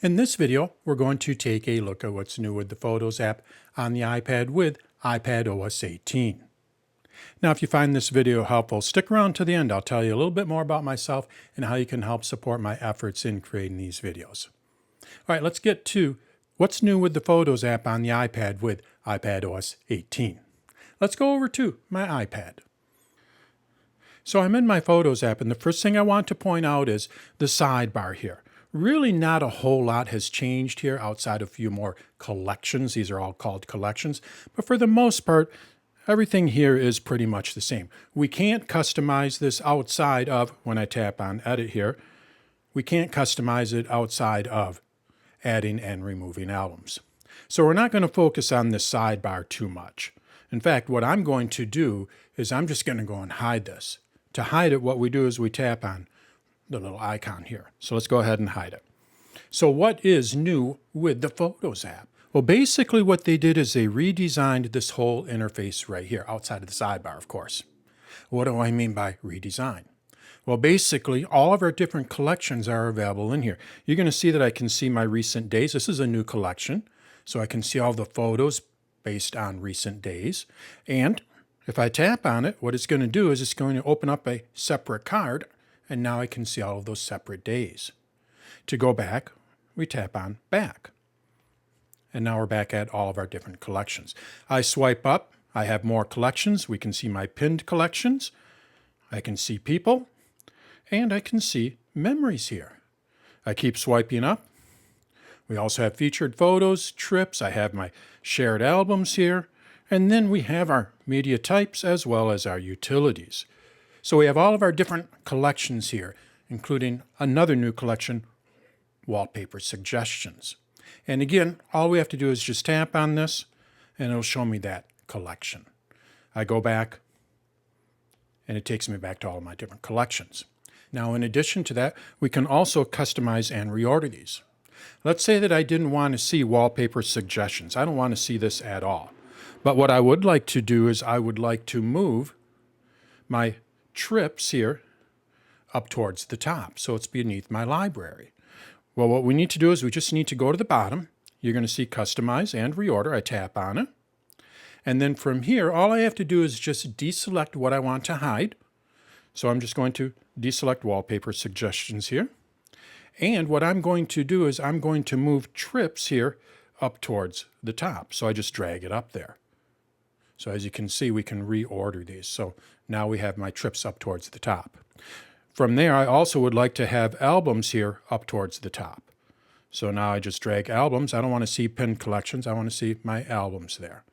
In this video, we're going to take a look at what's new with the Photos app on the iPad with iPadOS 18. Now, if you find this video helpful, stick around to the end. I'll tell you a little bit more about myself and how you can help support my efforts in creating these videos. All right, let's get to what's new with the Photos app on the iPad with iPadOS 18. Let's go over to my iPad. So I'm in my Photos app, and the first thing I want to point out is the sidebar here. Really not a whole lot has changed here outside of a few more collections. These are all called collections. But for the most part, everything here is pretty much the same. We can't customize this outside of, when I tap on Edit here, we can't customize it outside of adding and removing albums. So we're not going to focus on this sidebar too much. In fact, what I'm going to do is I'm just going to go and hide this. To hide it, what we do is we tap on the little icon here. So let's go ahead and hide it. So what is new with the Photos app? Well, basically what they did is they redesigned this whole interface right here, outside of the sidebar, of course. What do I mean by redesign? Well, basically, all of our different collections are available in here. You're going to see that I can see my recent days. This is a new collection, so I can see all the photos based on recent days. And if I tap on it, what it's going to do is it's going to open up a separate card, and now I can see all of those separate days. To go back, we tap on Back. And now we're back at all of our different collections. I swipe up, I have more collections. We can see my pinned collections. I can see people, and I can see memories here. I keep swiping up. We also have featured photos, trips. I have my shared albums here. And then we have our media types as well as our utilities. So we have all of our different collections here, including another new collection, Wallpaper Suggestions. And again, all we have to do is just tap on this, and it'll show me that collection. I go back, and it takes me back to all of my different collections. Now, in addition to that, we can also customize and reorder these. Let's say that I didn't want to see Wallpaper Suggestions. I don't want to see this at all. But what I would like to do is I would like to move my trips here up towards the top, so it's beneath my library. Well, what we need to do is we just need to go to the bottom. You're going to see Customize and Reorder. I tap on it. And then from here, all I have to do is just deselect what I want to hide. So I'm just going to deselect Wallpaper Suggestions here. And what I'm going to do is I'm going to move trips here up towards the top. So I just drag it up there. So as you can see, we can reorder these. So now we have my trips up towards the top. From there, I also would like to have albums here up towards the top. So now I just drag albums. I don't want to see pinned collections. I want to see my albums there.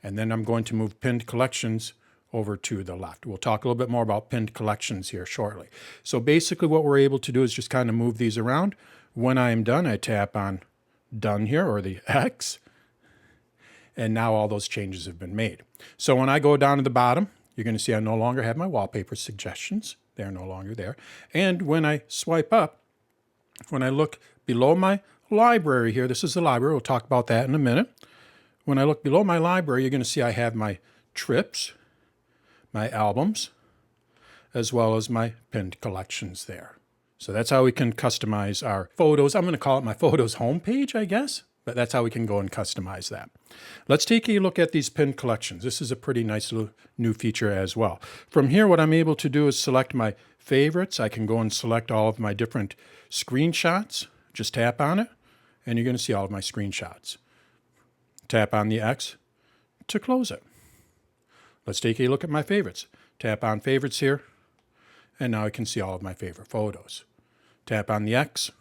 And then I'm going to move pinned collections over to the left. We'll talk a little bit more about pinned collections here shortly. So basically what we're able to do is just kind of move these around. When I am done, I tap on Done here, or the X. And now all those changes have been made. So when I go down to the bottom, you're going to see I no longer have my Wallpaper Suggestions. They're no longer there. And when I swipe up, when I look below my library here, this is the library. We'll talk about that in a minute. When I look below my library, you're going to see I have my trips, my albums, as well as my pinned collections there. So that's how we can customize our photos. I'm going to call it my photos homepage, I guess. But that's how we can go and customize that. Let's take a look at these pinned collections. This is a pretty nice little new feature as well. From here, what I'm able to do is select my favorites. I can go and select all of my different screenshots. Just tap on it, and you're going to see all of my screenshots. Tap on the X to close it. Let's take a look at my favorites. Tap on favorites here, and now I can see all of my favorite photos. Tap on the X,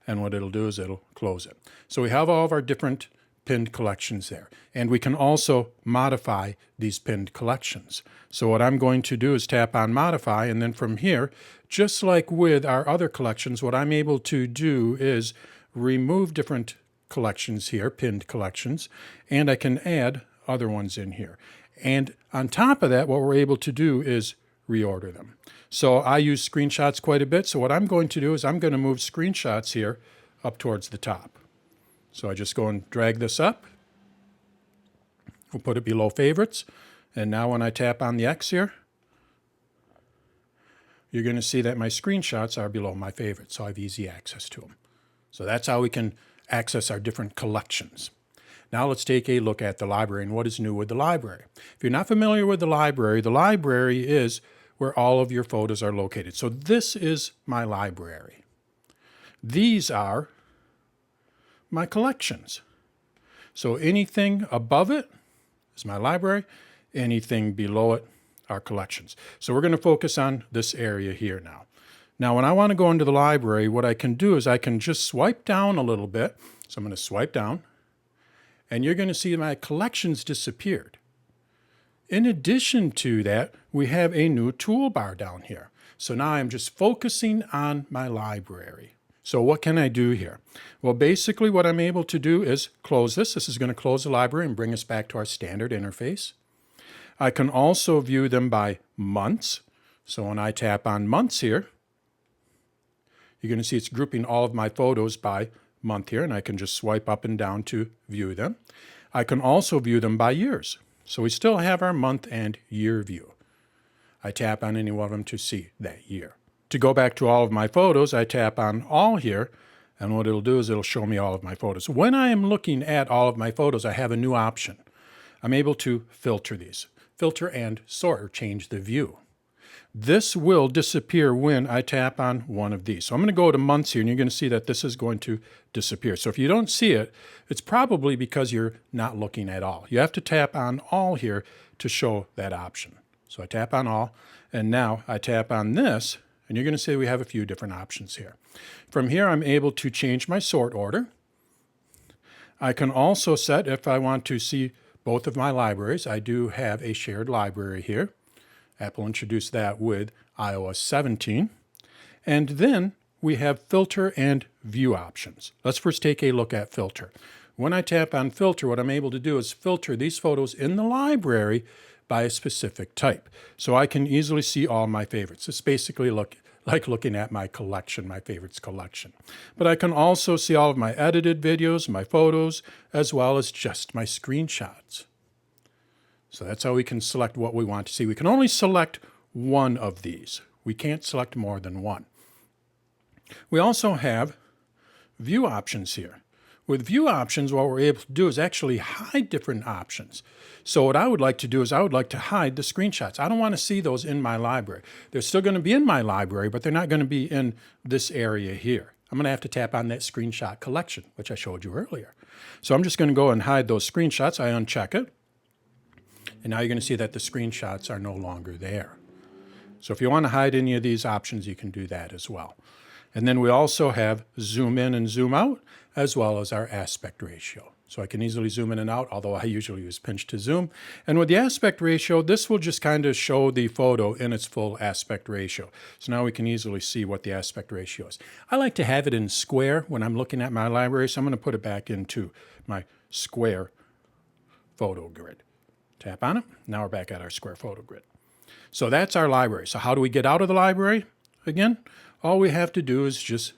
and what it'll do is it'll close it. So we have all of our different pinned collections there. And we can also modify these pinned collections. So what I'm going to do is tap on Modify, and then from here, just like with our other collections, what I'm able to do is remove different collections here, pinned collections, and I can add other ones in here. And on top of that, what we're able to do is reorder them. So I use screenshots quite a bit. So what I'm going to do is I'm going to move screenshots here up towards the top. So I just go and drag this up. We'll put it below favorites. And now when I tap on the X here, you're going to see that my screenshots are below my favorites, so I have easy access to them. So that's how we can access our different collections. Now let's take a look at the library and what is new with the library. If you're not familiar with the library is where all of your photos are located. So this is my library. These are my collections. So anything above it is my library, anything below it are collections. So we're going to focus on this area here now. Now when I want to go into the library, what I can do is I can just swipe down a little bit. So I'm going to swipe down, and you're going to see my collections disappeared. In addition to that, we have a new toolbar down here. So now I'm just focusing on my library. So what can I do here? Well, basically what I'm able to do is close this. This is going to close the library and bring us back to our standard interface. I can also view them by months. So when I tap on months here, you're going to see it's grouping all of my photos by month here, and I can just swipe up and down to view them. I can also view them by years. So we still have our month and year view. I tap on any one of them to see that year. To go back to all of my photos, I tap on all here, and what it'll do is it'll show me all of my photos. When I am looking at all of my photos, I have a new option. I'm able to filter these. Filter and sort, or change the view. This will disappear when I tap on one of these. So I'm going to go to months here, and you're going to see that this is going to disappear. So if you don't see it, it's probably because you're not looking at all. You have to tap on all here to show that option. So I tap on all, and now I tap on this, and you're going to see we have a few different options here. From here, I'm able to change my sort order. I can also set, if I want to see both of my libraries, I do have a shared library here. Apple introduced that with iOS 17. And then we have filter and view options. Let's first take a look at filter. When I tap on filter, what I'm able to do is filter these photos in the library by a specific type. So I can easily see all my favorites. It's basically like looking at my collection, my favorites collection. But I can also see all of my edited videos, my photos, as well as just my screenshots. So that's how we can select what we want to see. We can only select one of these. We can't select more than one. We also have view options here. With view options, what we're able to do is actually hide different options. So what I would like to do is I would like to hide the screenshots. I don't want to see those in my library. They're still going to be in my library, but they're not going to be in this area here. I'm going to have to tap on that screenshot collection, which I showed you earlier. So I'm just going to go and hide those screenshots. I uncheck it. And now you're going to see that the screenshots are no longer there. So if you want to hide any of these options, you can do that as well. And then we also have zoom in and zoom out, as well as our aspect ratio. So I can easily zoom in and out, although I usually use pinch to zoom. And with the aspect ratio, this will just kind of show the photo in its full aspect ratio. So now we can easily see what the aspect ratio is. I like to have it in square when I'm looking at my library, so I'm going to put it back into my square photo grid. Tap on it. Now we're back at our square photo grid. So that's our library. So how do we get out of the library? Again, all we have to do is just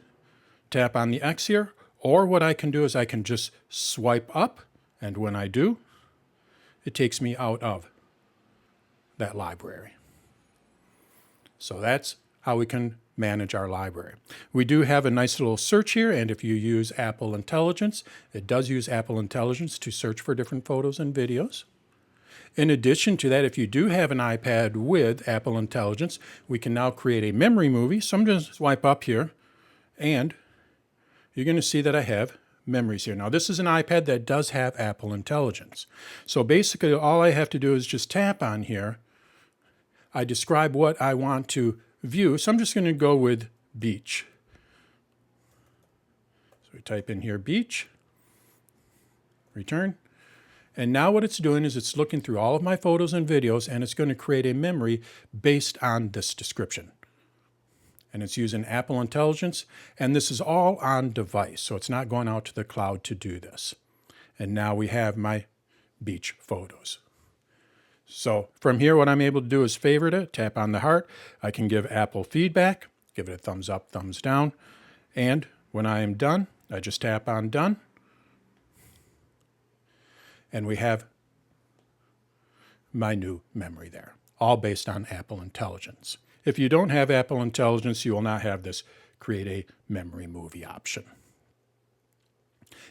tap on the X here, or what I can do is I can just swipe up, and when I do, it takes me out of that library. So that's how we can manage our library. We do have a nice little search here, and if you use Apple Intelligence, it does use Apple Intelligence to search for different photos and videos. In addition to that, if you do have an iPad with Apple Intelligence, we can now create a memory movie. So I'm going to swipe up here, and you're going to see that I have memories here. Now, this is an iPad that does have Apple Intelligence. So basically, all I have to do is just tap on here. I describe what I want to view. So I'm just going to go with beach. So we type in here beach, return. And now what it's doing is it's looking through all of my photos and videos, and it's going to create a memory based on this description. And it's using Apple Intelligence, and this is all on device, so it's not going out to the cloud to do this. And now we have my beach photos. So from here, what I'm able to do is favorite it, tap on the heart. I can give Apple feedback, give it a thumbs up, thumbs down. And when I am done, I just tap on done. And we have my new memory there, all based on Apple Intelligence. If you don't have Apple Intelligence, you will not have this create a memory movie option.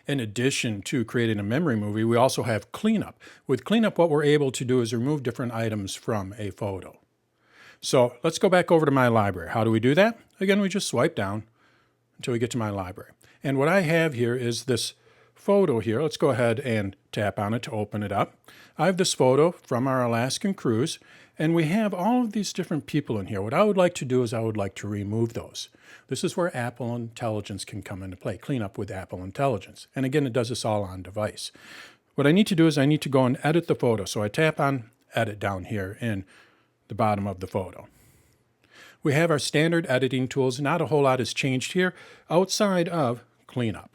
In addition to creating a memory movie, we also have cleanup. With cleanup, what we're able to do is remove different items from a photo. So let's go back over to my library. How do we do that? Again, we just swipe down until we get to my library. And what I have here is this photo here. Let's go ahead and tap on it to open it up. I have this photo from our Alaskan cruise, and we have all of these different people in here. What I would like to do is I would like to remove those. This is where Apple Intelligence can come into play, clean up with Apple Intelligence. And again, it does this all on device. What I need to do is I need to go and edit the photo. So I tap on edit down here in the bottom of the photo. We have our standard editing tools. Not a whole lot has changed here outside of cleanup.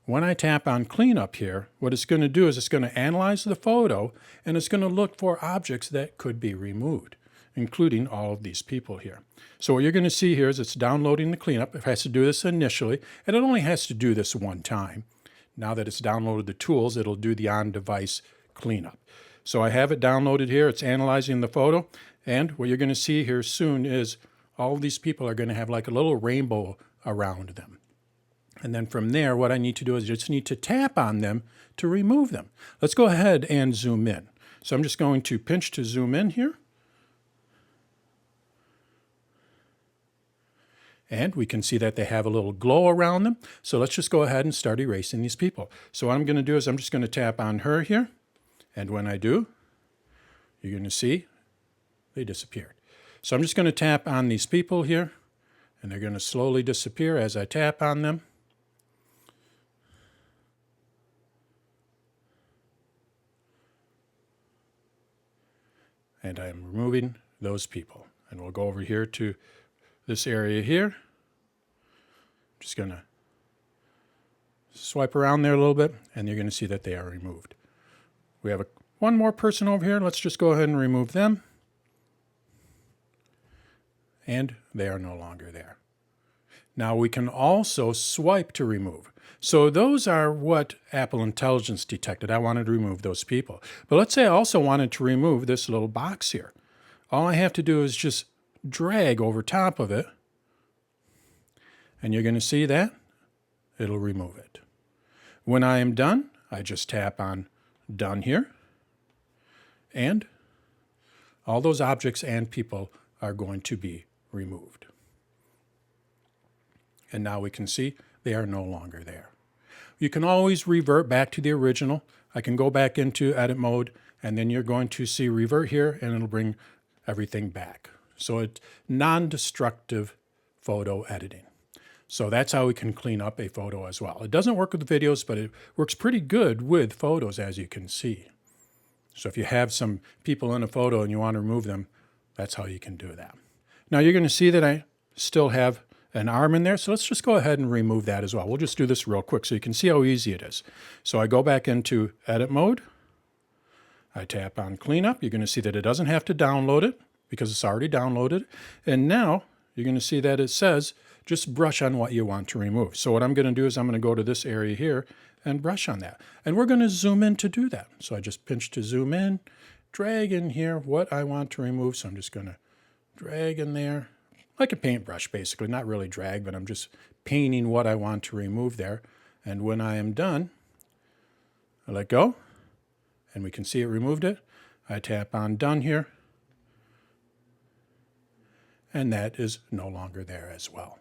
When I tap on cleanup here, what it's going to do is it's going to analyze the photo and it's going to look for objects that could be removed, including all of these people here. So what you're going to see here is it's downloading the cleanup. It has to do this initially, and it only has to do this one time. Now that it's downloaded the tools, it'll do the on-device cleanup. So I have it downloaded here. It's analyzing the photo, and what you're going to see here soon is all of these people are going to have like a little rainbow around them. And then from there, what I need to do is just need to tap on them to remove them. Let's go ahead and zoom in. So I'm just going to pinch to zoom in here. And we can see that they have a little glow around them. So let's just go ahead and start erasing these people. So what I'm going to do is I'm just going to tap on her here. And when I do, you're going to see they disappeared. So I'm just going to tap on these people here, and they're going to slowly disappear as I tap on them. And I'm removing those people. And we'll go over here to this area here. Just going to swipe around there a little bit, and you're going to see that they are removed. We have one more person over here. Let's just go ahead and remove them. And they are no longer there. Now we can also swipe to remove. So those are what Apple Intelligence detected. I wanted to remove those people. But let's say I also wanted to remove this little box here. All I have to do is just drag over top of it. And you're going to see that it'll remove it. When I am done, I just tap on done here. And all those objects and people are going to be removed. And now we can see they are no longer there. You can always revert back to the original. I can go back into edit mode, and then you're going to see revert here, and it'll bring everything back. So it's non-destructive photo editing. So that's how we can clean up a photo as well. It doesn't work with videos, but it works pretty good with photos, as you can see. So if you have some people in a photo and you want to remove them, that's how you can do that. Now you're going to see that I still have an arm in there, so let's just go ahead and remove that as well. We'll just do this real quick so you can see how easy it is. So I go back into edit mode. I tap on cleanup. You're going to see that it doesn't have to download it because it's already downloaded. And now you're going to see that it says just brush on what you want to remove. So what I'm going to do is I'm going to go to this area here and brush on that. And we're going to zoom in to do that. So I just pinch to zoom in, drag in here what I want to remove. So I'm just going to drag in there. Like a paintbrush, basically. Not really drag, but I'm just painting what I want to remove there. And when I am done, I let go, and we can see it removed it. I tap on done here, and that is no longer there as well.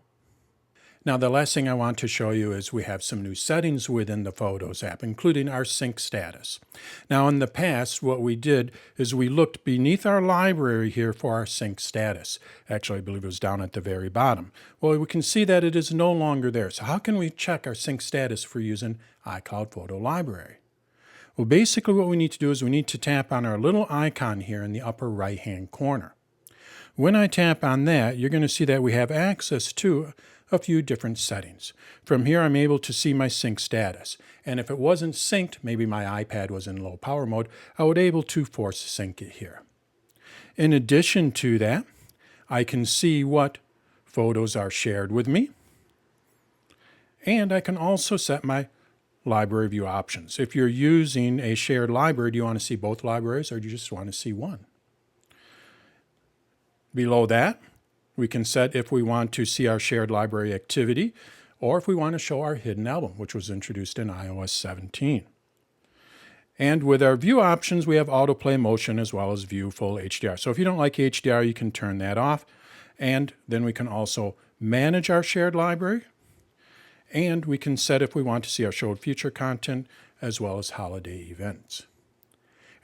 Now, the last thing I want to show you is we have some new settings within the Photos app, including our sync status. Now, in the past, what we did is we looked beneath our library here for our sync status. Actually, I believe it was down at the very bottom. Well, we can see that it is no longer there. So how can we check our sync status for using iCloud Photo Library? Well, basically what we need to do is we need to tap on our little icon here in the upper right-hand corner. When I tap on that, you're going to see that we have access to a few different settings. From here, I'm able to see my sync status. And if it wasn't synced, maybe my iPad was in low power mode, I would be able to force sync it here. In addition to that, I can see what photos are shared with me. And I can also set my library view options. If you're using a shared library, do you want to see both libraries or do you just want to see one? Below that, we can set if we want to see our shared library activity or if we want to show our hidden album, which was introduced in iOS 17. And with our view options, we have autoplay motion as well as view full HDR. So if you don't like HDR, you can turn that off. And then we can also manage our shared library. And we can set if we want to see our showed future content as well as holiday events.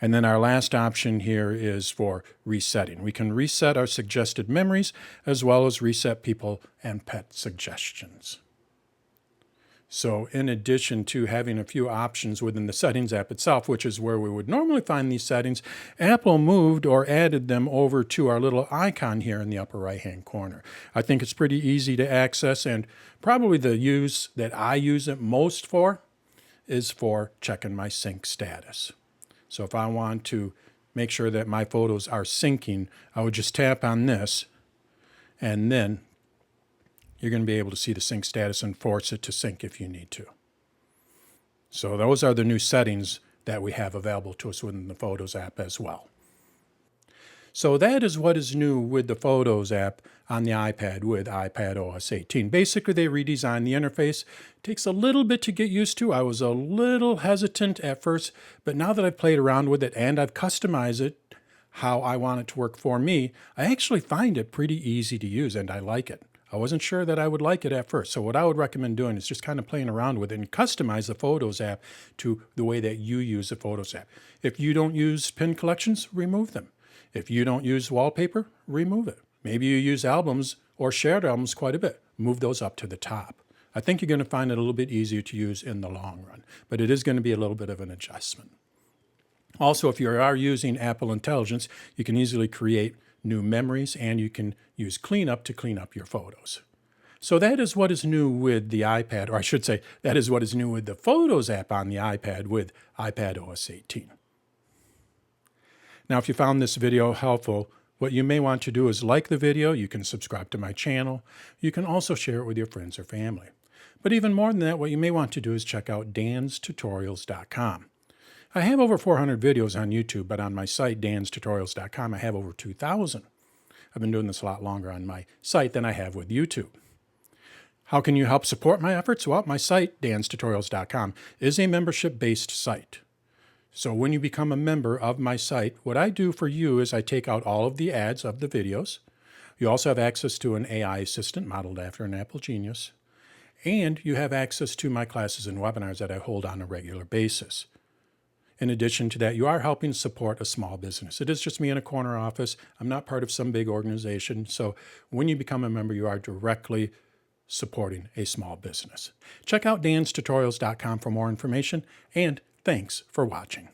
And then our last option here is for resetting. We can reset our suggested memories as well as reset people and pet suggestions. So in addition to having a few options within the Settings app itself, which is where we would normally find these settings, Apple moved or added them over to our little icon here in the upper right-hand corner. I think it's pretty easy to access, and probably the use that I use it most for is for checking my sync status. So if I want to make sure that my photos are syncing, I would just tap on this, and then you're going to be able to see the sync status and force it to sync if you need to. So those are the new settings that we have available to us within the Photos app as well. So that is what is new with the Photos app on the iPad with iPadOS 18. Basically, they redesigned the interface. It takes a little bit to get used to. I was a little hesitant at first, but now that I've played around with it and I've customized it how I want it to work for me, I actually find it pretty easy to use and I like it. I wasn't sure that I would like it at first. So what I would recommend doing is just kind of playing around with it and customize the Photos app to the way that you use the Photos app. If you don't use pin collections, remove them. If you don't use wallpaper, remove it. Maybe you use albums or shared albums quite a bit. Move those up to the top. I think you're going to find it a little bit easier to use in the long run, but it is going to be a little bit of an adjustment. Also, if you are using Apple Intelligence, you can easily create new memories, and you can use cleanup to clean up your photos. So that is what is new with the iPad, or I should say, that is what is new with the Photos app on the iPad with iPadOS 18. Now, if you found this video helpful, what you may want to do is like the video. You can subscribe to my channel. You can also share it with your friends or family. But even more than that, what you may want to do is check out danstutorials.com. I have over 400 videos on YouTube, but on my site, danstutorials.com, I have over 2,000. I've been doing this a lot longer on my site than I have with YouTube. How can you help support my efforts? Well, my site, danstutorials.com, is a membership-based site. So when you become a member of my site, what I do for you is I take out all of the ads of the videos. You also have access to an AI assistant modeled after an Apple Genius. And you have access to my classes and webinars that I hold on a regular basis. In addition to that, you are helping support a small business. It is just me in a corner office. I'm not part of some big organization. So when you become a member, you are directly supporting a small business. Check out danstutorials.com for more information, and thanks for watching.